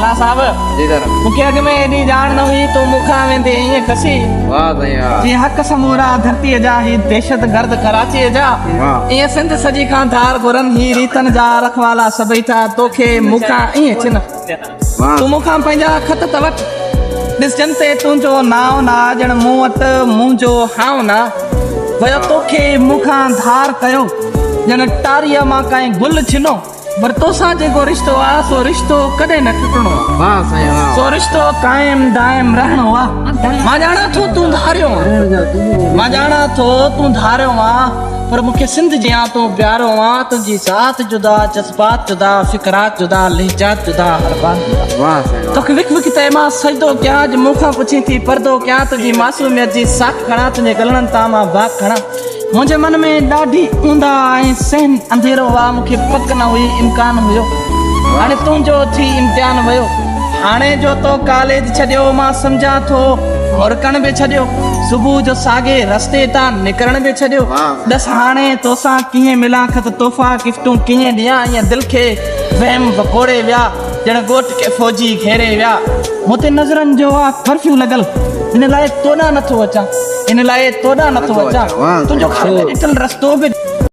शाह साहब जी sir. मूंखे अॻ में एॾी ॼाण न हुई तूं मूंखां वेंदे ईअं कसी वाह साईं वाह। जीअं हक़ समूरा धरतीअ जा ही दहशत गर्द कराचीअ जा वाह। ईअं सिंध सॼी खां धार घुरनि ही रीतनि जा रखवाला सभई था तोखे मूंखां ईअं चिन वाह। तूं मूंखां पंहिंजा ख़त त वठि ॾिसजनि ते तुंहिंजो नाव ना ॼण मूं वटि मुंहिंजो हाव ना वियो तोखे मूंखां धार कयो ॼण टारीअ मां काई गुल छिनो पर तोसां जेको रिश्तो आहे सो रिश्तो कॾहिं न टुटणो आहे वाह साईं वाह। सो रिश्तो कायम दायम रहणो आहे मां ॼाणा थो तूं धारियो आहे मां ॼाणा थो तूं धारियो आहे पर मूंखे सिंध जियां तूं प्यारो आहे तुंहिंजी ज़ात जुदा जज़्बात जुदा फ़िक्रात जुदा लहजात जुदा हर बात जुदा वाह साईं वाह। तोखे विक विक ते मां सजदो कयां अॼु मूंखां पुछी थी परदो कयां तुंहिंजी मासूमियत जी साख खणा तुंहिंजे गलनि तां मां भाग खणा मुंहिंजे मन में ॾाढी ऊंदा ऐं सहन अंधेरो आहे मूंखे पक न हुई इम्कान हुयो हाणे तुंहिंजो थी इम्तिहान वियो हाणे जो तो कॉलेज छॾियो मां सम्झां थो मुड़कण बि छॾियो सुबुह जो साॻे रस्ते तां निकिरण बि छॾियो वाह। ॾस हाणे तोसां कीअं मिलां खत तोहफ़ा गिफ्टूं कीअं ॾियां ईअं दिलि खे वहम वकोड़े विया ॼण ॻोठ खे फ़ौजी घेरे विया मूं ते नज़रनि जो आहे कर्फ्यू लॻल इन लाइ तोॾां नथो अचां इन लाइ तोॾां नथो अचां वाह। तुंहिंजो ॾिठल रस्तो बि